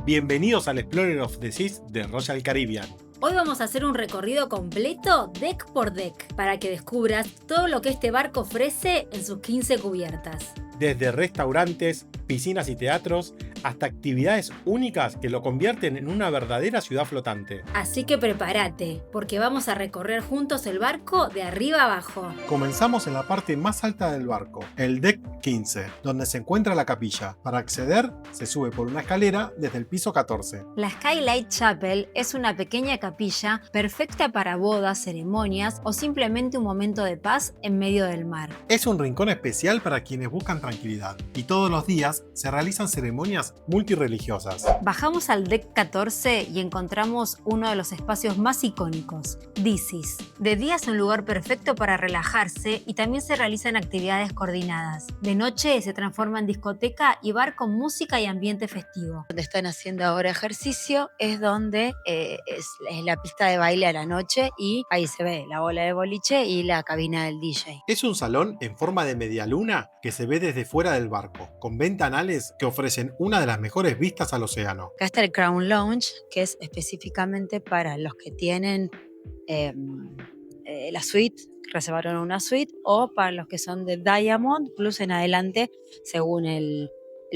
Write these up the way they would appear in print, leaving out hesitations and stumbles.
Bienvenidos al Explorer of the Seas de Royal Caribbean. Hoy vamos a hacer un recorrido completo deck por deck para que descubras todo lo que este barco ofrece en sus 15 cubiertas. Desde restaurantes, piscinas y teatros, hasta actividades únicas que lo convierten en una verdadera ciudad flotante. Así que prepárate, porque vamos a recorrer juntos el barco de arriba abajo. Comenzamos en la parte más alta del barco, el deck 15, donde se encuentra la capilla. Para acceder, se sube por una escalera desde el piso 14. La Skylight Chapel es una pequeña capilla perfecta para bodas, ceremonias o simplemente un momento de paz en medio del mar. Es un rincón especial para quienes buscan tranquilidad, y todos los días se realizan ceremonias multireligiosas. Bajamos al deck 14 y encontramos uno de los espacios más icónicos, This Is. De día es un lugar perfecto para relajarse y también se realizan actividades coordinadas. De noche se transforma en discoteca y bar con música y ambiente festivo. Donde están haciendo ahora ejercicio es donde es la pista de baile a la noche y ahí se ve la bola de boliche y la cabina del DJ. Es un salón en forma de media luna que se ve desde fuera del barco, con ventanales que ofrecen una de las mejores vistas al océano. Acá está el Crown Lounge, que es específicamente para los que tienen la suite, reservaron una suite, o para los que son de Diamond Plus en adelante, según el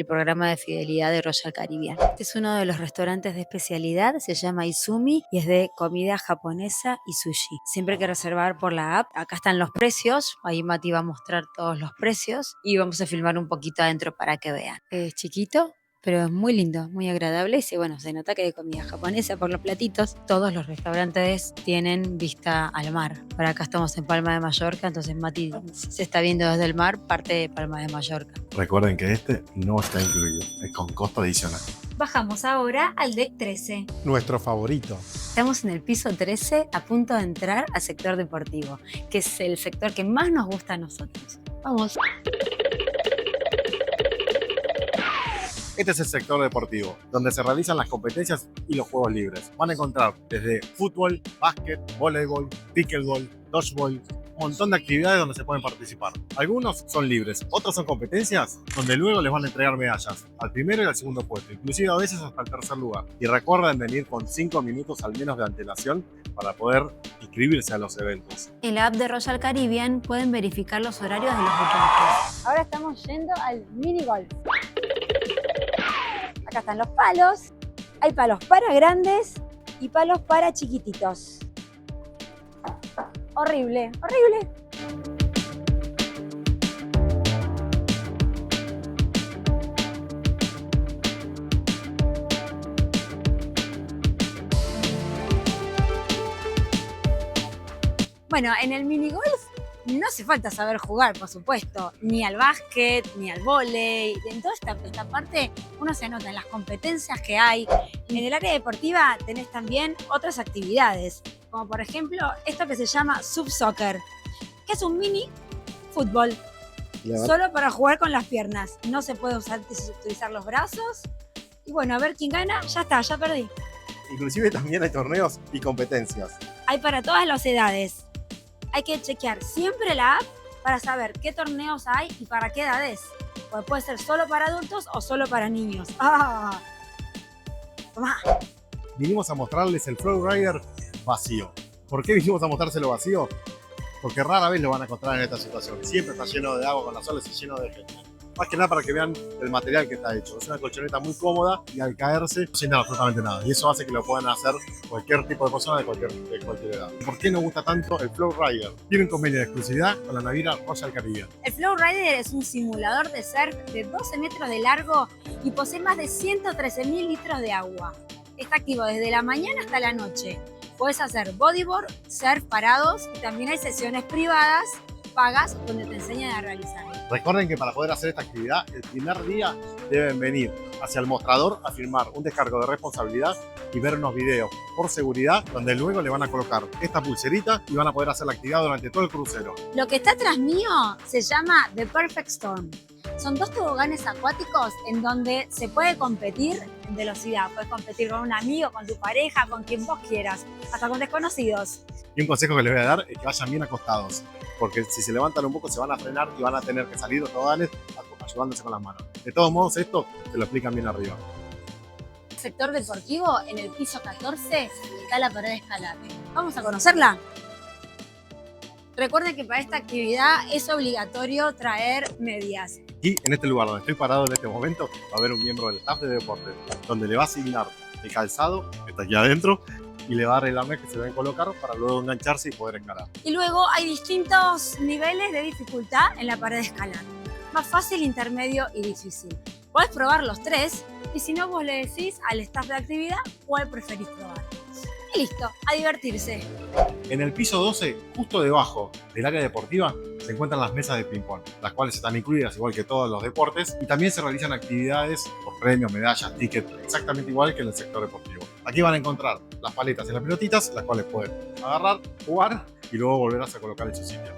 programa de fidelidad de Royal Caribbean. Este es uno de los restaurantes de especialidad, se llama Izumi y es de comida japonesa y sushi. Siempre hay que reservar por la app. Acá están los precios, ahí Mati va a mostrar todos los precios y vamos a filmar un poquito adentro para que vean. Es chiquito, pero es muy lindo, muy agradable. Y bueno, se nota que hay comida japonesa por los platitos. Todos los restaurantes tienen vista al mar. Por acá estamos en Palma de Mallorca, entonces Mati se está viendo desde el mar, parte de Palma de Mallorca. Recuerden que este no está incluido, es con costo adicional. Bajamos ahora al deck 13. Nuestro favorito. Estamos en el piso 13 a punto de entrar al sector deportivo, que es el sector que más nos gusta a nosotros. Vamos. Este es el sector deportivo, donde se realizan las competencias y los juegos libres. Van a encontrar desde fútbol, básquet, voleibol, pickleball, dodgeball, un montón de actividades donde se pueden participar. Algunos son libres, otros son competencias donde luego les van a entregar medallas al primero y al segundo puesto, inclusive a veces hasta el tercer lugar. Y recuerden venir con 5 minutos al menos de antelación para poder inscribirse a los eventos. En la app de Royal Caribbean pueden verificar los horarios de los deportes. Ahora estamos yendo al mini golf. Acá están los palos. Hay palos para grandes y palos para chiquititos. Horrible, horrible. Bueno, en el minigolf no hace falta saber jugar, por supuesto, ni al básquet, ni al vóley. En toda esta parte uno se anota en las competencias que hay. En el área deportiva tenés también otras actividades, como por ejemplo esto que se llama Sub Soccer, que es un mini fútbol, solo para jugar con las piernas. No se puede utilizar los brazos. Y bueno, a ver quién gana. Ya está, ya perdí. Inclusive también hay torneos y competencias. Hay para todas las edades. Hay que chequear siempre la app para saber qué torneos hay y para qué edades. Porque puede ser solo para adultos o solo para niños. ¡Ah! Tomá. Vinimos a mostrarles el Flowrider vacío. ¿Por qué vinimos a mostrárselo vacío? Porque rara vez lo van a encontrar en esta situación. Siempre está lleno de agua con las olas y lleno de gente. Más que nada para que vean el material que está hecho. Es una colchoneta muy cómoda y al caerse no sienten absolutamente nada. Y eso hace que lo puedan hacer cualquier tipo de persona de cualquier edad. ¿Por qué nos gusta tanto el Flowrider? Tiene un convenio de exclusividad con la naviera Royal Caribbean. El Flowrider es un simulador de surf de 12 metros de largo y posee más de 113.000 litros de agua. Está activo desde la mañana hasta la noche. Puedes hacer bodyboard, surf parados y también hay sesiones privadas pagas donde te enseñan a realizarlo. Recuerden que para poder hacer esta actividad, el primer día deben venir hacia el mostrador a firmar un descargo de responsabilidad y ver unos videos por seguridad, donde luego le van a colocar esta pulserita y van a poder hacer la actividad durante todo el crucero. Lo que está atrás mío se llama The Perfect Storm. Son 2 toboganes acuáticos en donde se puede competir en velocidad. Puedes competir con un amigo, con tu pareja, con quien vos quieras, hasta con desconocidos. Y un consejo que les voy a dar es que vayan bien acostados, porque si se levantan un poco se van a frenar y van a tener que salir los toboganes ayudándose con las manos. De todos modos, esto te lo explican bien arriba. sector deportivo, en el piso 14, está la pared escalable. Vamos a conocerla. Recuerden que para esta actividad es obligatorio traer medias. Y en este lugar donde estoy parado en este momento va a haber un miembro del staff de deportes, donde le va a asignar el calzado, que está aquí adentro, y le va a dar el arnés que se deben colocar para luego engancharse y poder escalar. Y luego hay distintos niveles de dificultad en la pared de escalar. Más fácil, intermedio y difícil. Podés probar los tres y si no vos le decís al staff de actividad cuál preferís probar. Y listo, a divertirse. En el piso 12, justo debajo del área deportiva, se encuentran las mesas de ping-pong, las cuales están incluidas igual que todos los deportes y también se realizan actividades por premios, medallas, tickets, exactamente igual que en el sector deportivo. Aquí van a encontrar las paletas y las pelotitas, las cuales pueden agarrar, jugar y luego volverlas a colocar en su sitio.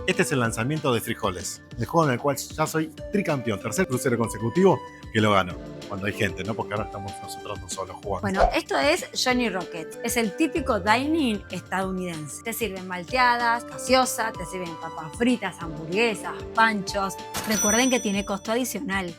Este es el lanzamiento de Frijoles, el juego en el cual ya soy tricampeón, tercer crucero consecutivo que lo gano. Cuando hay gente, ¿no? Porque ahora estamos nosotros no solos jugando. Bueno, esto es Johnny Rocket. Es el típico dining estadounidense. Te sirven malteadas, gaseosa, te sirven papas fritas, hamburguesas, panchos. Recuerden que tiene costo adicional.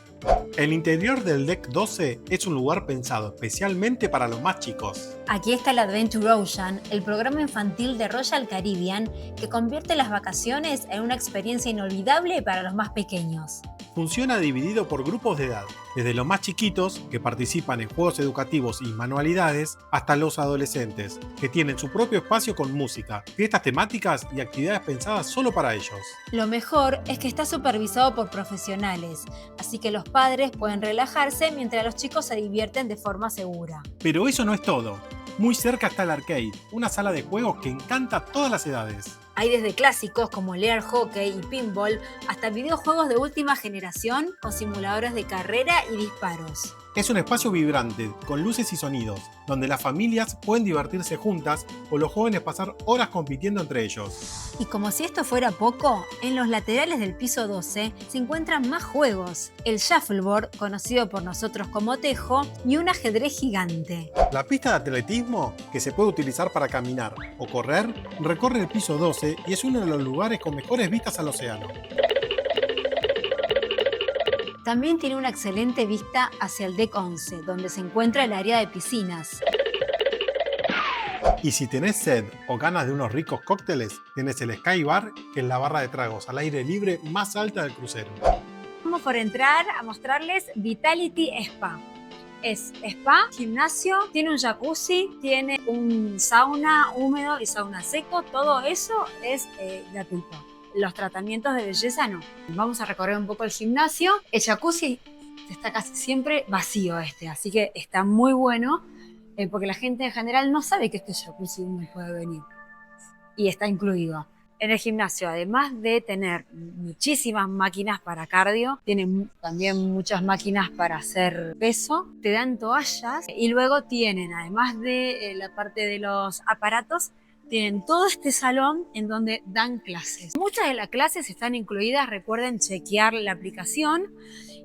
El interior del Deck 12 es un lugar pensado especialmente para los más chicos. Aquí está el Adventure Ocean, el programa infantil de Royal Caribbean que convierte las vacaciones en una experiencia inolvidable para los más pequeños. Funciona dividido por grupos de edad, desde los más chiquitos, que participan en juegos educativos y manualidades, hasta los adolescentes, que tienen su propio espacio con música, fiestas temáticas y actividades pensadas solo para ellos. Lo mejor es que está supervisado por profesionales, así que los padres pueden relajarse mientras los chicos se divierten de forma segura. Pero eso no es todo. Muy cerca está el arcade, una sala de juegos que encanta a todas las edades. Hay desde clásicos como el air hockey y pinball hasta videojuegos de última generación con simuladores de carrera y disparos. Es un espacio vibrante, con luces y sonidos, donde las familias pueden divertirse juntas o los jóvenes pasar horas compitiendo entre ellos. Y como si esto fuera poco, en los laterales del piso 12 se encuentran más juegos. El shuffleboard, conocido por nosotros como tejo, y un ajedrez gigante. La pista de atletismo, que se puede utilizar para caminar o correr, recorre el piso 12 y es uno de los lugares con mejores vistas al océano. También tiene una excelente vista hacia el Deck 11, donde se encuentra el área de piscinas. Y si tenés sed o ganas de unos ricos cócteles, tenés el Sky Bar, que es la barra de tragos al aire libre más alta del crucero. Vamos por entrar a mostrarles Vitality Spa. Es spa, gimnasio, tiene un jacuzzi, tiene un sauna húmedo y sauna seco. Todo eso es gratuito. Los tratamientos de belleza no. Vamos a recorrer un poco el gimnasio. El jacuzzi está casi siempre vacío así que está muy bueno porque la gente en general no sabe que este jacuzzi uno puede venir. Y está incluido. En el gimnasio, además de tener muchísimas máquinas para cardio, tienen también muchas máquinas para hacer peso, te dan toallas y luego tienen, además de la parte de los aparatos, tienen todo este salón en donde dan clases. Muchas de las clases están incluidas, recuerden chequear la aplicación,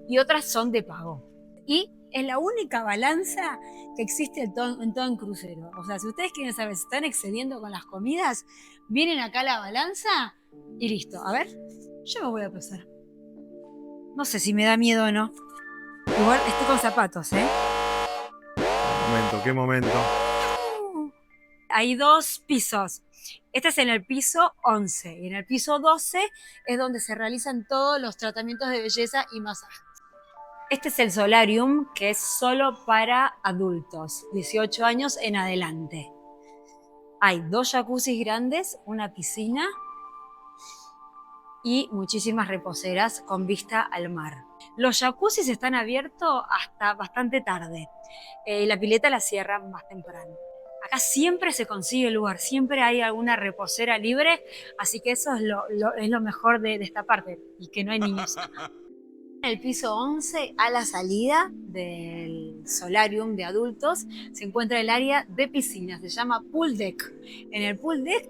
y otras son de pago. Y es la única balanza que existe en todo el crucero. O sea, si ustedes quieren saber si están excediendo con las comidas, vienen acá a la balanza y listo. A ver, yo me voy a pesar. No sé si me da miedo o no. Igual estoy con zapatos, ¿eh? ¿Qué momento? Hay dos pisos. Este es en el piso 11 y en el piso 12 es donde se realizan todos los tratamientos de belleza y masajes. Este es el solarium, que es solo para adultos, 18 años en adelante. Hay 2 jacuzzis grandes, una piscina y muchísimas reposeras con vista al mar. Los jacuzzis están abiertos hasta bastante tarde. La pileta la cierran más temprano. Acá siempre se consigue lugar, siempre hay alguna reposera libre, así que eso es lo mejor de esta parte, y que no hay niños. En el piso 11, a la salida del solarium de adultos, se encuentra el área de piscinas, se llama Pool Deck. En el Pool Deck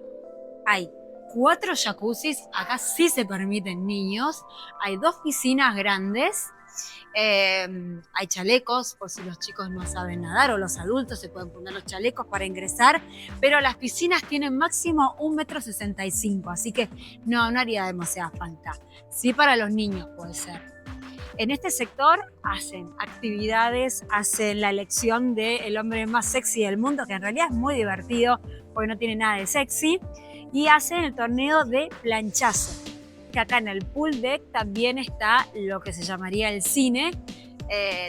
hay 4 jacuzzis, acá sí se permiten niños, hay 2 piscinas grandes, hay chalecos por si los chicos no saben nadar o los adultos se pueden poner los chalecos para ingresar, pero las piscinas tienen máximo 1,65 m, así que no haría demasiada falta. Sí, para los niños puede ser. En este sector hacen actividades, hacen la elección del hombre más sexy del mundo, que en realidad es muy divertido porque no tiene nada de sexy, y hacen el torneo de planchazo, que acá en el pool deck también está lo que se llamaría el cine.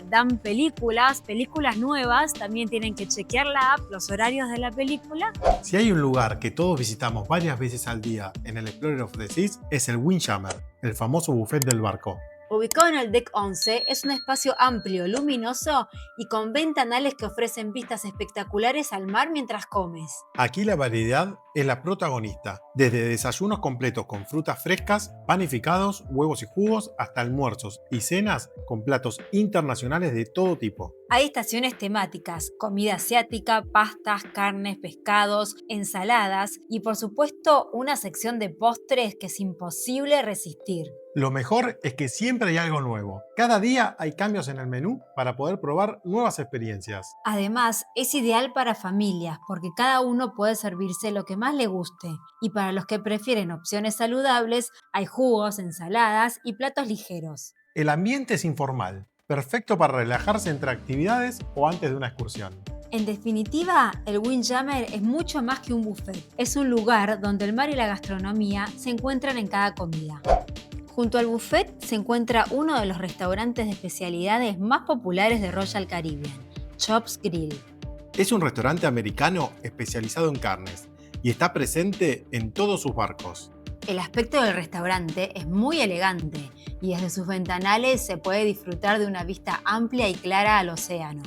Dan películas nuevas, también tienen que chequear la app, los horarios de la película. Si hay un lugar que todos visitamos varias veces al día en el Explorer of the Seas, es el Windjammer, el famoso buffet del barco. Ubicado en el Deck 11, es un espacio amplio, luminoso y con ventanales que ofrecen vistas espectaculares al mar mientras comes. Aquí la variedad es la protagonista, desde desayunos completos con frutas frescas, panificados, huevos y jugos, hasta almuerzos y cenas con platos internacionales de todo tipo. Hay estaciones temáticas, comida asiática, pastas, carnes, pescados, ensaladas y por supuesto una sección de postres que es imposible resistir. Lo mejor es que siempre hay algo nuevo. Cada día hay cambios en el menú para poder probar nuevas experiencias. Además, es ideal para familias porque cada uno puede servirse lo que más le guste. Y para los que prefieren opciones saludables, hay jugos, ensaladas y platos ligeros. El ambiente es informal, perfecto para relajarse entre actividades o antes de una excursión. En definitiva, el Windjammer es mucho más que un buffet. Es un lugar donde el mar y la gastronomía se encuentran en cada comida. Junto al buffet se encuentra uno de los restaurantes de especialidades más populares de Royal Caribbean, Chops Grill. Es un restaurante americano especializado en carnes y está presente en todos sus barcos. El aspecto del restaurante es muy elegante y desde sus ventanales se puede disfrutar de una vista amplia y clara al océano.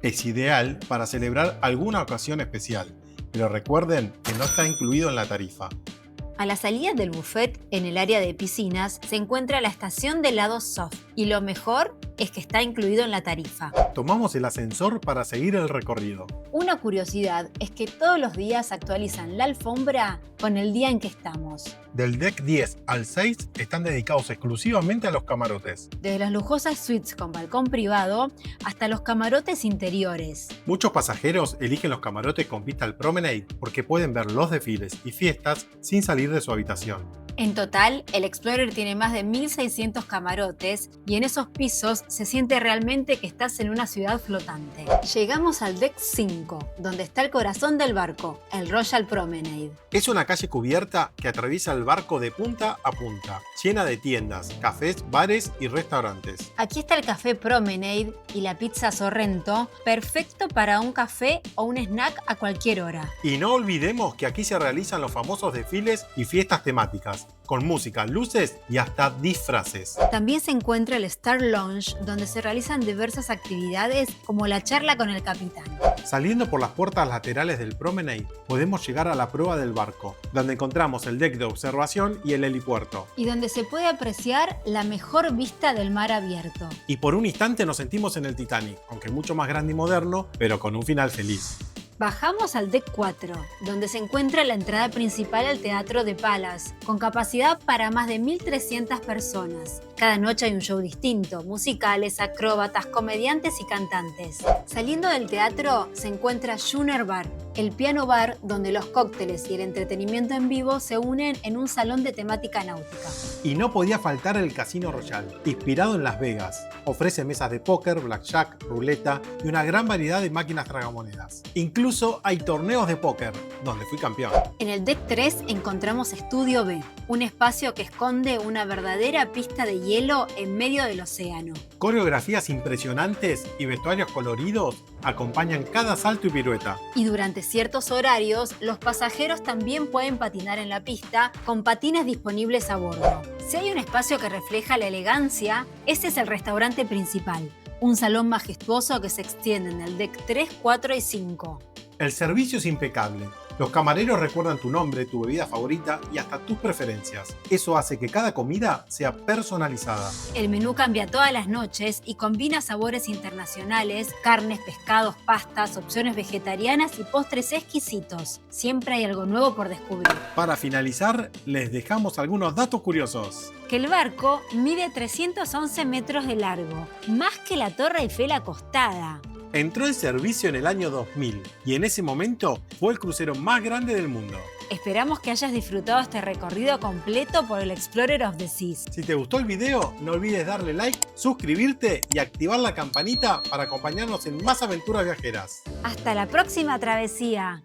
Es ideal para celebrar alguna ocasión especial, pero recuerden que no está incluido en la tarifa. A la salida del buffet, en el área de piscinas, se encuentra la estación de helado soft y lo mejor es que está incluido en la tarifa. Tomamos el ascensor para seguir el recorrido. Una curiosidad es que todos los días actualizan la alfombra con el día en que estamos. Del deck 10 al 6 están dedicados exclusivamente a los camarotes. Desde las lujosas suites con balcón privado hasta los camarotes interiores. Muchos pasajeros eligen los camarotes con vista al promenade porque pueden ver los desfiles y fiestas sin salir de su habitación. En total, el Explorer tiene más de 1.600 camarotes y en esos pisos se siente realmente que estás en una ciudad flotante. Llegamos al Deck 5, donde está el corazón del barco, el Royal Promenade. Es una calle cubierta que atraviesa el barco de punta a punta, llena de tiendas, cafés, bares y restaurantes. Aquí está el Café Promenade y la pizza Sorrento, perfecto para un café o un snack a cualquier hora. Y no olvidemos que aquí se realizan los famosos desfiles y fiestas temáticas, con música, luces y hasta disfraces. También se encuentra el Star Lounge, donde se realizan diversas actividades como la charla con el capitán. Saliendo por las puertas laterales del Promenade, podemos llegar a la proa del barco, donde encontramos el deck de observación y el helipuerto. Y donde se puede apreciar la mejor vista del mar abierto. Y por un instante nos sentimos en el Titanic, aunque mucho más grande y moderno, pero con un final feliz. Bajamos al Deck 4, donde se encuentra la entrada principal al Teatro de Palace, con capacidad para más de 1.300 personas. Cada noche hay un show distinto, musicales, acróbatas, comediantes y cantantes. Saliendo del teatro se encuentra Schooner Bar, el piano bar donde los cócteles y el entretenimiento en vivo se unen en un salón de temática náutica. Y no podía faltar el Casino Royal, inspirado en Las Vegas. Ofrece mesas de póker, blackjack, ruleta y una gran variedad de máquinas tragamonedas. Incluso hay torneos de póker, donde fui campeón. En el Deck 3 encontramos Estudio B, un espacio que esconde una verdadera pista de hielo en medio del océano. Coreografías impresionantes y vestuarios coloridos acompañan cada salto y pirueta. Y durante ciertos horarios, los pasajeros también pueden patinar en la pista con patines disponibles a bordo. Si hay un espacio que refleja la elegancia, ese es el restaurante principal, un salón majestuoso que se extiende en el Deck 3, 4 y 5. El servicio es impecable. Los camareros recuerdan tu nombre, tu bebida favorita y hasta tus preferencias. Eso hace que cada comida sea personalizada. El menú cambia todas las noches y combina sabores internacionales, carnes, pescados, pastas, opciones vegetarianas y postres exquisitos. Siempre hay algo nuevo por descubrir. Para finalizar, les dejamos algunos datos curiosos. Que el barco mide 311 metros de largo, más que la Torre Eiffel acostada. Entró en servicio en el año 2000 y en ese momento fue el crucero más grande del mundo. Esperamos que hayas disfrutado este recorrido completo por el Explorer of the Seas. Si te gustó el video, no olvides darle like, suscribirte y activar la campanita para acompañarnos en más aventuras viajeras. Hasta la próxima travesía.